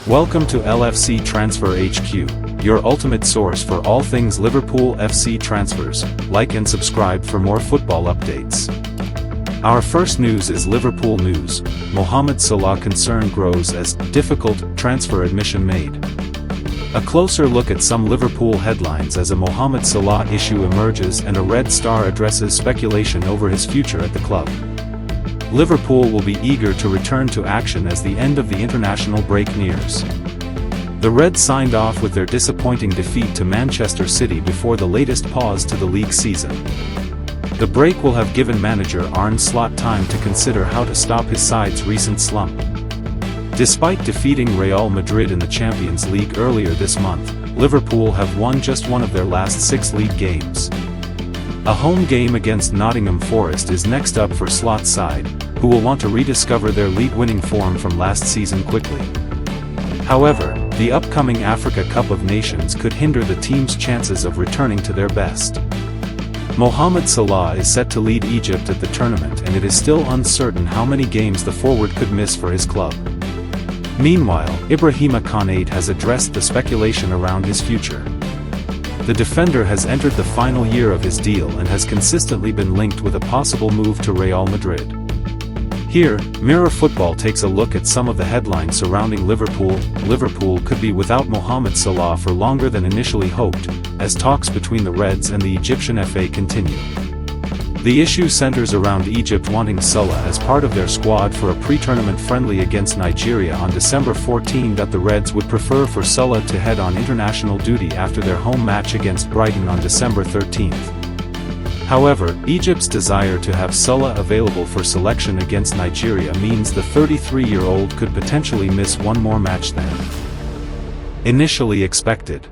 Welcome to LFC Transfer HQ, your ultimate source for all things Liverpool FC transfers. Like and subscribe for more football updates. Our first news is Liverpool news. Mohamed Salah concern grows as difficult transfer admission made. A closer look at some Liverpool headlines as a Mohamed Salah issue emerges and a Red Star addresses speculation over his future at the club. Liverpool will be eager to return to action as the end of the international break nears. The Reds signed off with their disappointing defeat to Manchester City before the latest pause to the league season. The break will have given manager Arne Slot time to consider how to stop his side's recent slump. Despite defeating Real Madrid in the Champions League earlier this month, Liverpool have won just one of their last 6 league games. A home game against Nottingham Forest is next up for Slot's side, who will want to rediscover their league-winning form from last season quickly. However, the upcoming Africa Cup of Nations could hinder the team's chances of returning to their best. Mohamed Salah is set to lead Egypt at the tournament, and it is still uncertain how many games the forward could miss for his club. Meanwhile, Konate has addressed the speculation around his future. The defender has entered the final year of his deal and has consistently been linked with a possible move to Real Madrid. Here, Mirror Football takes a look at some of the headlines surrounding Liverpool. Liverpool could be without Mohamed Salah for longer than initially hoped, as talks between the Reds and the Egyptian FA continue. The issue centers around Egypt wanting Salah as part of their squad for a pre-tournament friendly against Nigeria on December 14. The Reds would prefer for Salah to head on international duty after their home match against Brighton on December 13. However, Egypt's desire to have Salah available for selection against Nigeria means the 33-year-old could potentially miss one more match than initially expected.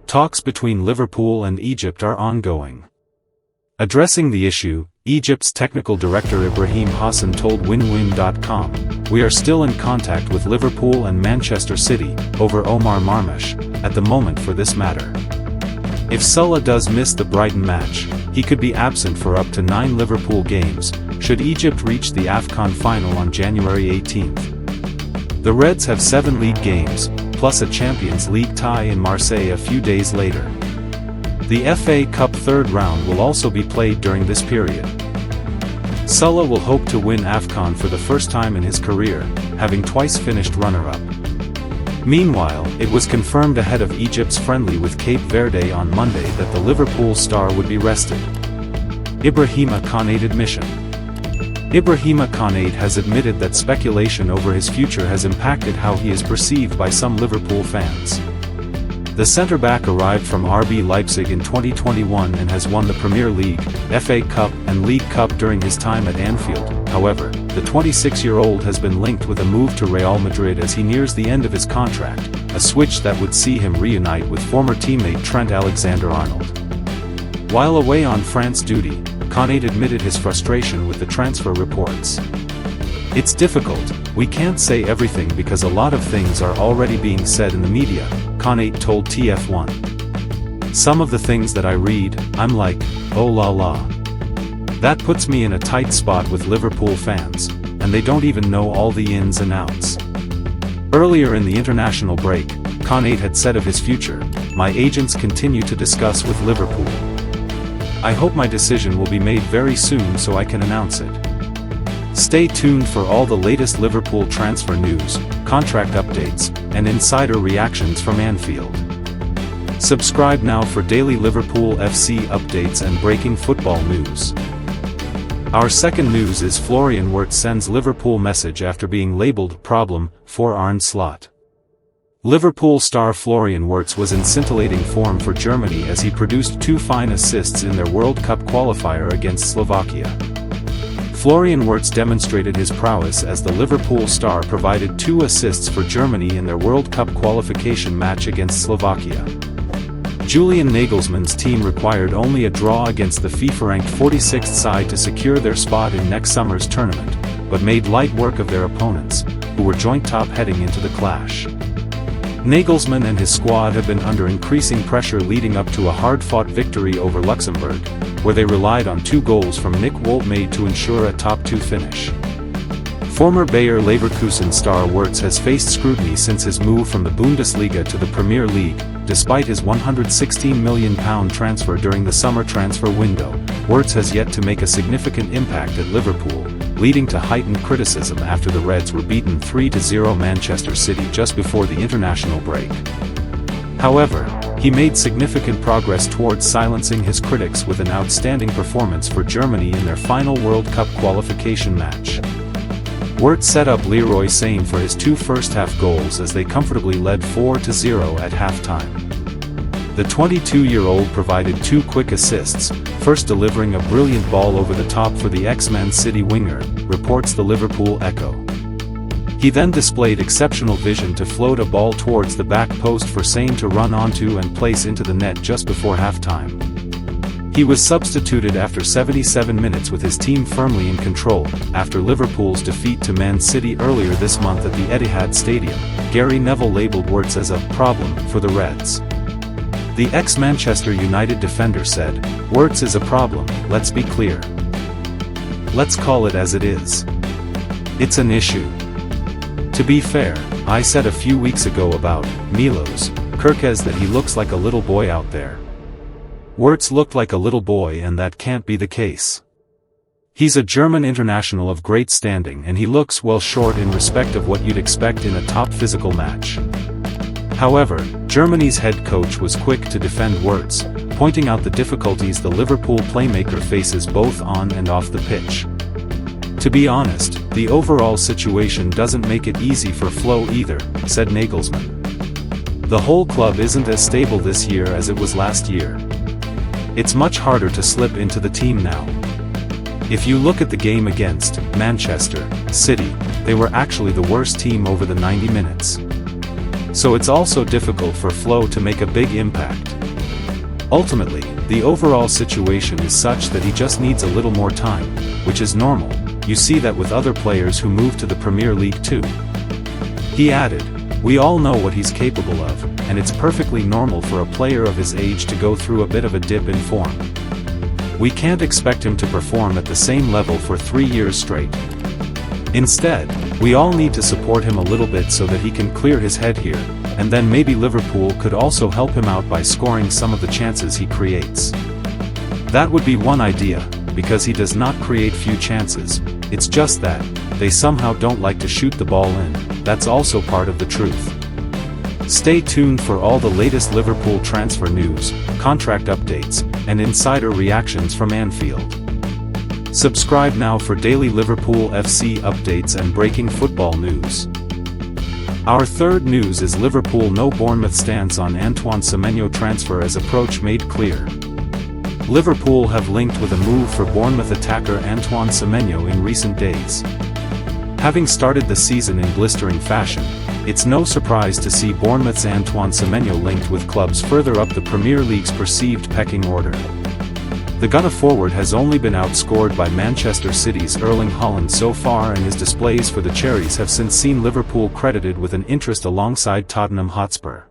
Talks between Liverpool and Egypt are ongoing. Addressing the issue, Egypt's technical director Ibrahim Hassan told WinWin.com, "We are still in contact with Liverpool and Manchester City, over Omar Marmash, at the moment for this matter. If Salah does miss the Brighton match, he could be absent for up to 9 Liverpool games, should Egypt reach the AFCON final on January 18. The Reds have 7 league games, plus a Champions League tie in Marseille a few days later. The FA Cup third round will also be played during this period. Salah will hope to win AFCON for the first time in his career, having twice finished runner-up. Meanwhile, it was confirmed ahead of Egypt's friendly with Cape Verde on Monday that the Liverpool star would be rested. Konate admission. Konate has admitted that speculation over his future has impacted how he is perceived by some Liverpool fans. The centre-back arrived from RB Leipzig in 2021 and has won the Premier League, FA Cup and League Cup during his time at Anfield. However, the 26-year-old has been linked with a move to Real Madrid as he nears the end of his contract, a switch that would see him reunite with former teammate Trent Alexander-Arnold. While away on France duty, Konate admitted his frustration with the transfer reports. "It's difficult, we can't say everything because a lot of things are already being said in the media," Konate told TF1. "Some of the things that I read, I'm like, oh la la. That puts me in a tight spot with Liverpool fans, and they don't even know all the ins and outs." Earlier in the international break, Konate had said of his future, "My agents continue to discuss with Liverpool. I hope my decision will be made very soon so I can announce it." Stay tuned for all the latest Liverpool transfer news, contract updates, and insider reactions from Anfield. Subscribe now for daily Liverpool FC updates and breaking football news. Our second news is Florian Wirtz sends Liverpool message after being labelled problem for Arne Slot. Liverpool star Florian Wirtz was in scintillating form for Germany as he produced 2 fine assists in their World Cup qualifier against Slovakia. Florian Wirtz demonstrated his prowess as the Liverpool star provided 2 assists for Germany in their World Cup qualification match against Slovakia. Julian Nagelsmann's team required only a draw against the FIFA-ranked 46th side to secure their spot in next summer's tournament, but made light work of their opponents, who were joint top heading into the clash. Nagelsmann and his squad have been under increasing pressure leading up to a hard-fought victory over Luxembourg, where they relied on 2 goals from Nick Woltemade to ensure a top 2 finish. Former Bayer Leverkusen star Wirtz has faced scrutiny since his move from the Bundesliga to the Premier League. Despite his £116 million transfer during the summer transfer window, Wirtz has yet to make a significant impact at Liverpool, leading to heightened criticism after the Reds were beaten 3-0 Manchester City just before the international break. However, he made significant progress towards silencing his critics with an outstanding performance for Germany in their final World Cup qualification match. Wirtz set up Leroy Sane for his 2 first-half goals as they comfortably led 4-0 at halftime. The 22-year-old provided 2 quick assists, first delivering a brilliant ball over the top for the ex-Man City winger, reports the Liverpool Echo. He then displayed exceptional vision to float a ball towards the back post for Sane to run onto and place into the net just before halftime. He was substituted after 77 minutes with his team firmly in control. After Liverpool's defeat to Man City earlier this month at the Etihad Stadium, Gary Neville labelled Wirtz as a problem for the Reds. The ex-Manchester United defender said, "Wirtz is a problem, let's be clear. Let's call it as it is. It's an issue. To be fair, I said a few weeks ago about Milos Kerkez that he looks like a little boy out there. Wirtz looked like a little boy, and that can't be the case. He's a German international of great standing, and he looks well short in respect of what you'd expect in a top physical match." However, Germany's head coach was quick to defend Wirtz, pointing out the difficulties the Liverpool playmaker faces both on and off the pitch. "To be honest, the overall situation doesn't make it easy for Flo either," said Nagelsmann. "The whole club isn't as stable this year as it was last year. It's much harder to slip into the team now. If you look at the game against Manchester City, they were actually the worst team over the 90 minutes. So it's also difficult for Flo to make a big impact. Ultimately, the overall situation is such that he just needs a little more time, which is normal. You see that with other players who move to the Premier League too." He added, "We all know what he's capable of, and it's perfectly normal for a player of his age to go through a bit of a dip in form. We can't expect him to perform at the same level for 3 years straight. Instead, we all need to support him a little bit so that he can clear his head here, and then maybe Liverpool could also help him out by scoring some of the chances he creates. That would be one idea, because he does not create few chances. It's just that they somehow don't like to shoot the ball in. That's also part of the truth." Stay tuned for all the latest Liverpool transfer news, contract updates, and insider reactions from Anfield. Subscribe now for daily Liverpool FC updates and breaking football news. Our third news is Liverpool no Bournemouth stance on Antoine Semenyo transfer as approach made clear. Liverpool have linked with a move for Bournemouth attacker Antoine Semenyo in recent days. Having started the season in blistering fashion, it's no surprise to see Bournemouth's Antoine Semenyo linked with clubs further up the Premier League's perceived pecking order. The Ghana forward has only been outscored by Manchester City's Erling Haaland so far, and his displays for the Cherries have since seen Liverpool credited with an interest alongside Tottenham Hotspur.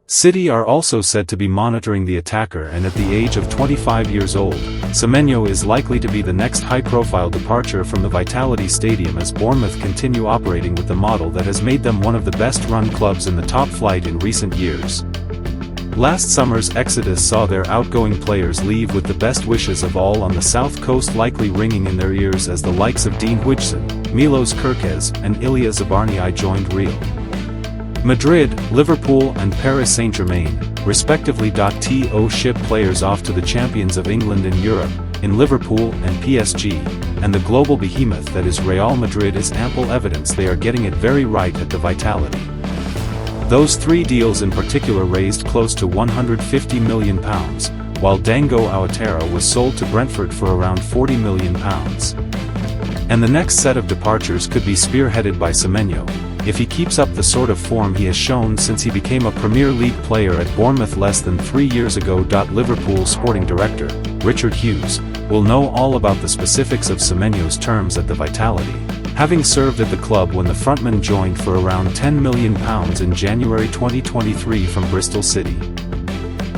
City are also said to be monitoring the attacker, and at the age of 25 years old, Semenyo is likely to be the next high-profile departure from the Vitality Stadium as Bournemouth continue operating with the model that has made them one of the best-run clubs in the top flight in recent years. Last summer's exodus saw their outgoing players leave with the best wishes of all on the south coast likely ringing in their ears as the likes of Dean Huijsen, Milos Kerkez, and Ilya Zabarnyi joined Real Madrid, Liverpool and Paris Saint-Germain, respectively. To ship players off to the champions of England and Europe, in Liverpool and PSG, and the global behemoth that is Real Madrid is ample evidence they are getting it very right at the Vitality. Those 3 deals in particular raised close to £150 million, while Dango Ouattara was sold to Brentford for around £40 million. And the next set of departures could be spearheaded by Semenyo, if he keeps up the sort of form he has shown since he became a Premier League player at Bournemouth less than 3 years ago. Liverpool sporting director, Richard Hughes, will know all about the specifics of Semenyo's terms at the Vitality, having served at the club when the frontman joined for around £10 million in January 2023 from Bristol City.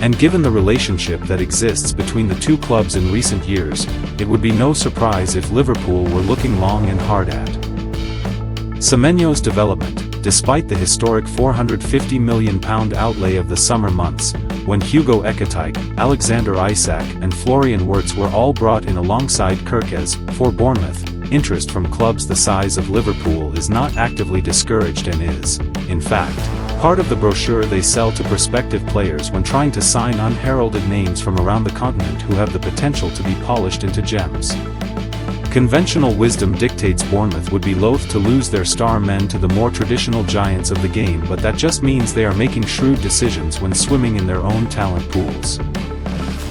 And given the relationship that exists between the two clubs in recent years, it would be no surprise if Liverpool were looking long and hard at Semenyo's development, despite the historic £450 million outlay of the summer months, when Hugo Ekitike, Alexander Isak and Florian Wirtz were all brought in alongside Kirkland, for Bournemouth, interest from clubs the size of Liverpool is not actively discouraged and is, in fact, part of the brochure they sell to prospective players when trying to sign unheralded names from around the continent who have the potential to be polished into gems. Conventional wisdom dictates Bournemouth would be loath to lose their star men to the more traditional giants of the game, but that just means they are making shrewd decisions when swimming in their own talent pools.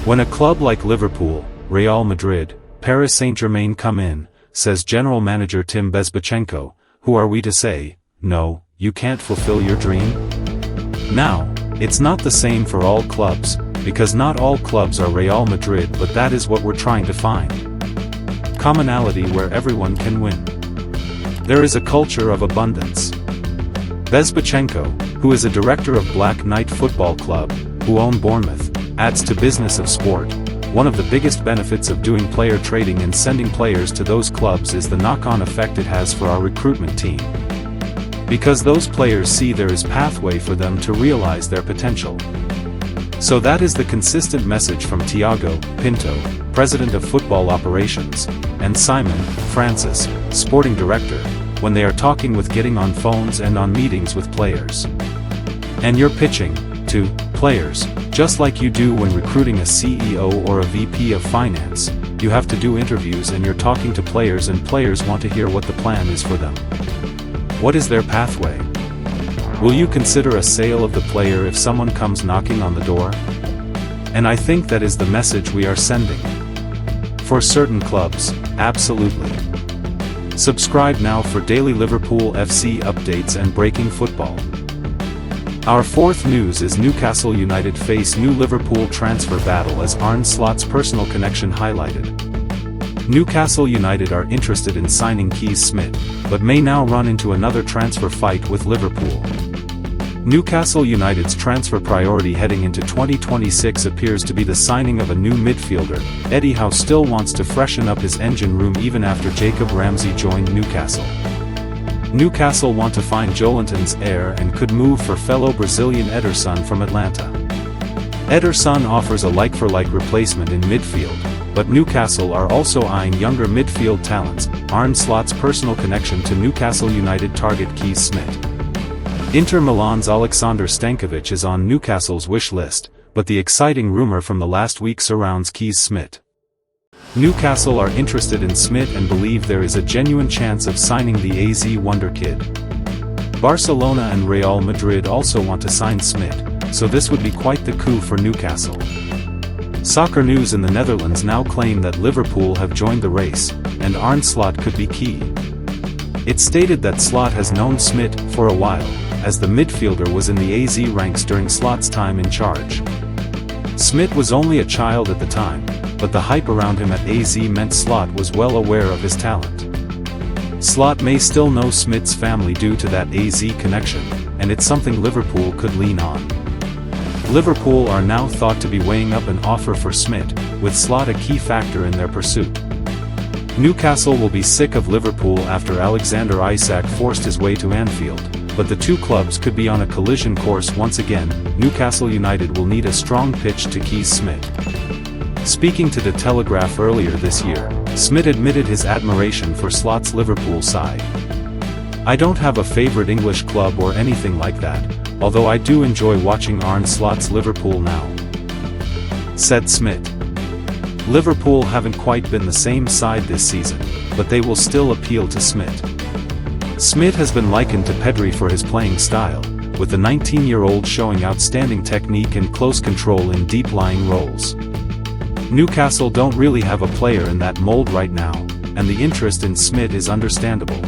When a club like Liverpool, Real Madrid, Paris Saint-Germain come in, says General Manager Tim Bezbatchenko, who are we to say, no, you can't fulfill your dream? Now, it's not the same for all clubs, because not all clubs are Real Madrid, but that is what we're trying to find. Commonality where everyone can win. There is a culture of abundance. Bezbatchenko, who is a director of Black Knight Football Club, who own Bournemouth, adds to business of sport. One of the biggest benefits of doing player trading and sending players to those clubs is the knock-on effect it has for our recruitment team. Because those players see there is pathway for them to realize their potential. So that is the consistent message from Tiago Pinto, President of Football Operations, and Simon Francis, Sporting Director, when they are talking with getting on phones and on meetings with players. And you're pitching to players, just like you do when recruiting a CEO or a VP of Finance. You have to do interviews and you're talking to players and players want to hear what the plan is for them. What is their pathway? Will you consider a sale of the player if someone comes knocking on the door? And I think that is the message we are sending. For certain clubs, absolutely. Subscribe now for daily Liverpool FC updates and breaking football. Our fourth news is Newcastle United face new Liverpool transfer battle as Arne Slot's personal connection highlighted. Newcastle United are interested in signing Keys Smith, but may now run into another transfer fight with Liverpool. Newcastle United's transfer priority heading into 2026 appears to be the signing of a new midfielder. Eddie Howe still wants to freshen up his engine room even after Jacob Ramsey joined Newcastle. Newcastle want to find Joelinton's heir and could move for fellow Brazilian Ederson from Atlanta. Ederson offers a like-for-like replacement in midfield, but Newcastle are also eyeing younger midfield talents. Arne Slot's personal connection to Newcastle United target Keys Smith. Inter Milan's Alexander Stankovic is on Newcastle's wish list, but the exciting rumor from the last week surrounds Keys Smith. Newcastle are interested in Smith and believe there is a genuine chance of signing the AZ wonder kid. Barcelona and Real Madrid also want to sign Smith, so this would be quite the coup for Newcastle. Soccer News in the Netherlands now claim that Liverpool have joined the race, and Arne Slot could be key. It stated that Slot has known Smith for a while, as the midfielder was in the AZ ranks during Slot's time in charge. Smith was only a child at the time, but the hype around him at AZ meant Slot was well aware of his talent. Slot may still know Smith's family due to that AZ connection, and it's something Liverpool could lean on. Liverpool are now thought to be weighing up an offer for Smith, with Slot a key factor in their pursuit. Newcastle will be sick of Liverpool after Alexander Isak forced his way to Anfield, but the two clubs could be on a collision course once again. Newcastle United will need a strong pitch to Keys Smith. Speaking to The Telegraph earlier this year, Smith admitted his admiration for Slot's Liverpool side. "I don't have a favorite English club or anything like that, although I do enjoy watching Arne Slot's Liverpool now," said Smith. Liverpool haven't quite been the same side this season, but they will still appeal to Smith. Smith has been likened to Pedri for his playing style, with the 19-year-old showing outstanding technique and close control in deep-lying roles. Newcastle don't really have a player in that mold right now, and the interest in Smith is understandable.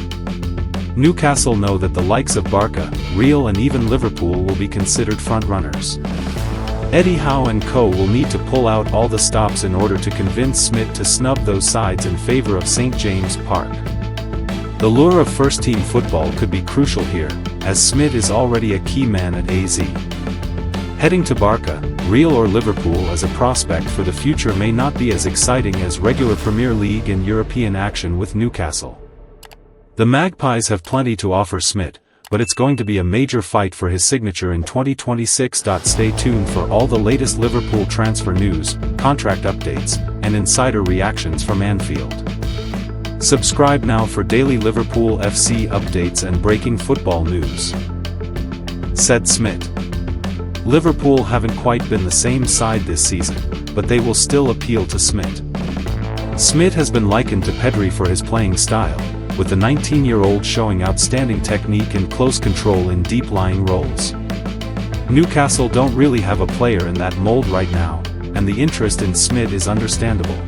Newcastle know that the likes of Barca, Real and even Liverpool will be considered front-runners. Eddie Howe and co will need to pull out all the stops in order to convince Smith to snub those sides in favor of St. James Park. The lure of first-team football could be crucial here, as Smith is already a key man at AZ. Heading to Barca, Real or Liverpool as a prospect for the future may not be as exciting as regular Premier League and European action with Newcastle. The Magpies have plenty to offer Smit, but it's going to be a major fight for his signature in 2026. Stay tuned for all the latest Liverpool transfer news, contract updates, and insider reactions from Anfield. Subscribe now for daily Liverpool FC updates and breaking football news. Said Smit. Liverpool haven't quite been the same side this season, but they will still appeal to Smit. Smit has been likened to Pedri for his playing style, with the 19-year-old showing outstanding technique and close control in deep-lying roles. Newcastle don't really have a player in that mold right now, and the interest in Smit is understandable.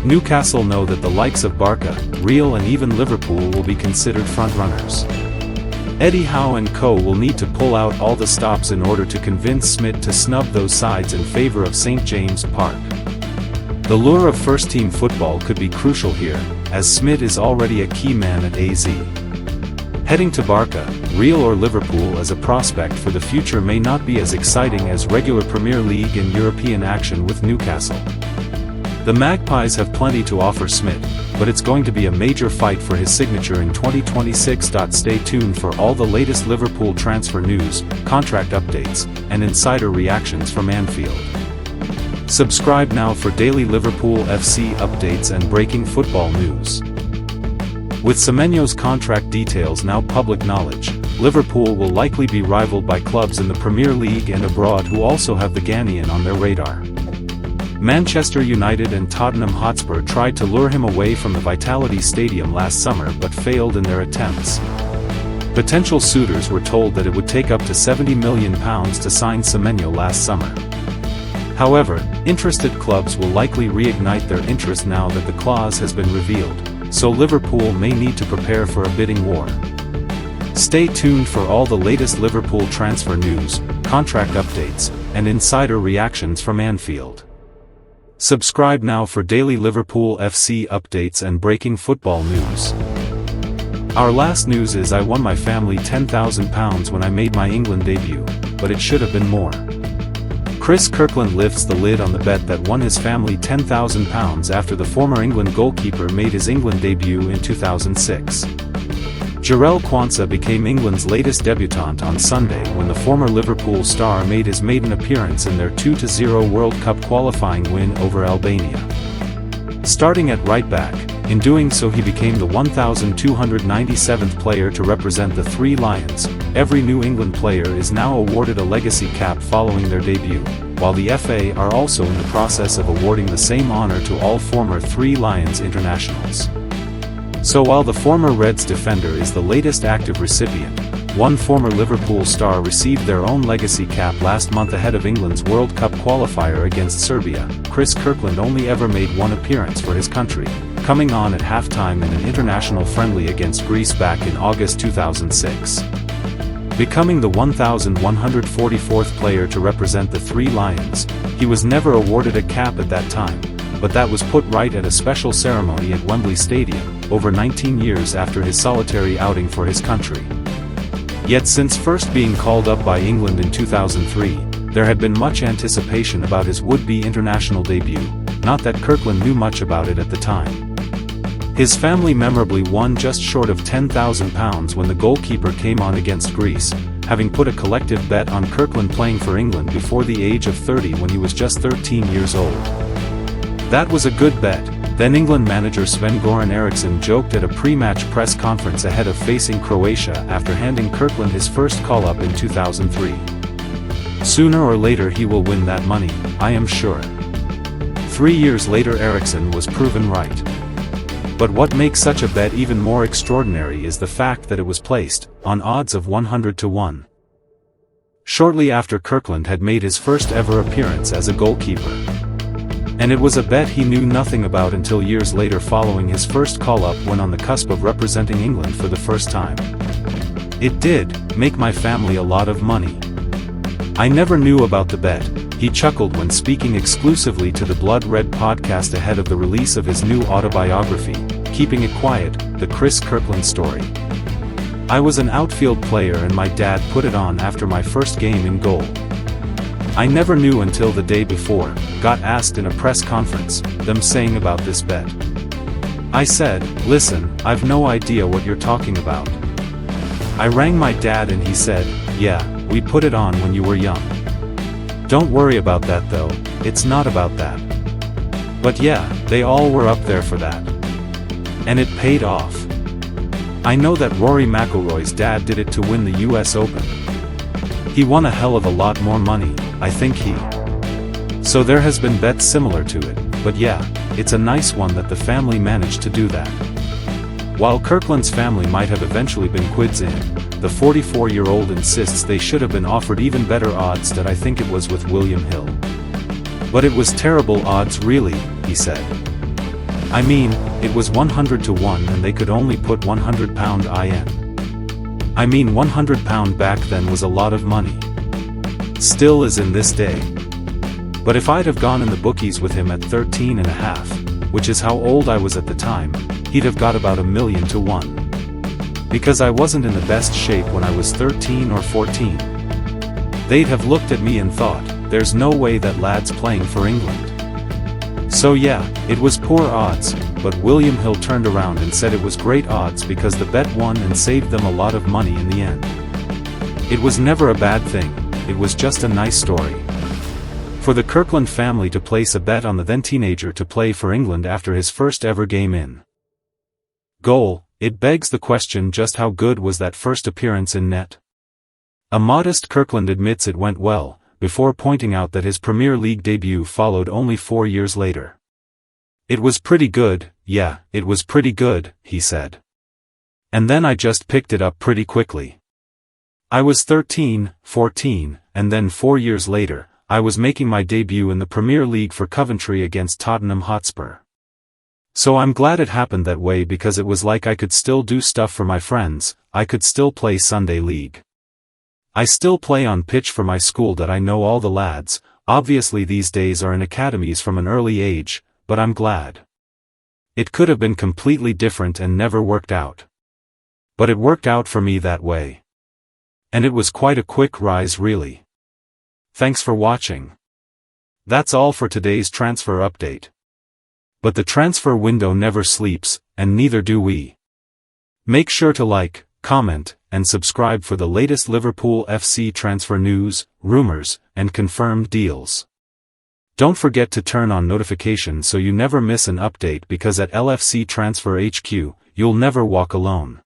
Newcastle know that the likes of Barca, Real and even Liverpool will be considered frontrunners. Eddie Howe and co will need to pull out all the stops in order to convince Smit to snub those sides in favor of St. James Park. The lure of first-team football could be crucial here, as Smit is already a key man at AZ. Heading to Barca, Real or Liverpool as a prospect for the future may not be as exciting as regular Premier League and European action with Newcastle. The Magpies have plenty to offer Smit, but it's going to be a major fight for his signature in 2026. Stay tuned for all the latest Liverpool transfer news, contract updates, and insider reactions from Anfield. Subscribe now for daily Liverpool FC updates and breaking football news. With Semenyo's contract details now public knowledge, Liverpool will likely be rivaled by clubs in the Premier League and abroad who also have the Ghanaian on their radar. Manchester United and Tottenham Hotspur tried to lure him away from the Vitality Stadium last summer but failed in their attempts. Potential suitors were told that it would take up to £70 million to sign Semenyo last summer. However, interested clubs will likely reignite their interest now that the clause has been revealed, so Liverpool may need to prepare for a bidding war. Stay tuned for all the latest Liverpool transfer news, contract updates, and insider reactions from Anfield. Subscribe now for daily Liverpool FC updates and breaking football news. Our last news is I won my family £10,000 when I made my England debut, but it should have been more. Kirkland lifts the lid on the bet that won his family £10,000 after the former England goalkeeper made his England debut in 2006. Jarell Quansah became England's latest debutant on Sunday when the former Liverpool star made his maiden appearance in their 2-0 World Cup qualifying win over Albania. Starting at right back, in doing so he became the 1,297th player to represent the Three Lions. Every New England player is now awarded a legacy cap following their debut, while the FA are also in the process of awarding the same honor to all former Three Lions internationals. So while the former Reds defender is the latest active recipient, one former Liverpool star received their own legacy cap last month ahead of England's World Cup qualifier against Serbia. Kirkland only ever made one appearance for his country, coming on at halftime in an international friendly against Greece back in August 2006. Becoming the 1,144th player to represent the Three Lions, he was never awarded a cap at that time, but that was put right at a special ceremony at Wembley Stadium, over 19 years after his solitary outing for his country. Yet since first being called up by England in 2003, there had been much anticipation about his would-be international debut, not that Kirkland knew much about it at the time. His family memorably won just short of £10,000 when the goalkeeper came on against Greece, having put a collective bet on Kirkland playing for England before the age of 30 when he was just 13 years old. That was a good bet, then England manager Sven-Göran Eriksson joked at a pre-match press conference ahead of facing Croatia after handing Kirkland his first call-up in 2003. Sooner or later he will win that money, I am sure. 3 years later Eriksson was proven right. But what makes such a bet even more extraordinary is the fact that it was placed, on odds of 100-1. Shortly after Kirkland had made his first ever appearance as a goalkeeper. And it was a bet he knew nothing about until years later following his first call-up when on the cusp of representing England for the first time. It did make my family a lot of money. I never knew about the bet, he chuckled when speaking exclusively to the Blood Red podcast ahead of the release of his new autobiography, Keeping It Quiet, The Kirkland Story. I was an outfield player and my dad put it on after my first game in goal. I never knew until the day before, got asked in a press conference, them saying about this bet. I said, listen, I've no idea what you're talking about. I rang my dad and he said, yeah, we put it on when you were young. Don't worry about that though, it's not about that. But yeah, they all were up there for that. And it paid off. I know that Rory McIlroy's dad did it to win the US Open. He won a hell of a lot more money, I think he. So there has been bets similar to it, but yeah, it's a nice one that the family managed to do that. While Kirkland's family might have eventually been quids in, the 44-year-old insists they should have been offered even better odds that I think it was with William Hill. But it was terrible odds really, he said. I mean, it was 100 to 1 and they could only put £100 in. I mean £100 back then was a lot of money. Still is in this day. But if I'd have gone in the bookies with him at 13 and a half, which is how old I was at the time, he'd have got about £1 million to 1. Because I wasn't in the best shape when I was 13 or 14. They'd have looked at me and thought, there's no way that lad's playing for England. So yeah, it was poor odds, but William Hill turned around and said it was great odds because the bet won and saved them a lot of money in the end. It was never a bad thing, it was just a nice story. For the Kirkland family to place a bet on the then teenager to play for England after his first ever game in goal, it begs the question just how good was that first appearance in net? A modest Kirkland admits it went well, before pointing out that his Premier League debut followed only 4 years later. It was pretty good, yeah, it was pretty good, he said. And then I just picked it up pretty quickly. I was 13, 14, and then 4 years later, I was making my debut in the Premier League for Coventry against Tottenham Hotspur. So I'm glad it happened that way because it was like I could still do stuff for my friends, I could still play Sunday League. I still play on pitch for my school that I know all the lads, obviously these days are in academies from an early age, but I'm glad. It could have been completely different and never worked out. But it worked out for me that way. And it was quite a quick rise really. Thanks for watching. That's all for today's transfer update. But the transfer window never sleeps, and neither do we. Make sure to like, comment, and subscribe for the latest Liverpool FC transfer news, rumors, and confirmed deals. Don't forget to turn on notifications so you never miss an update because at LFC Transfer HQ, you'll never walk alone.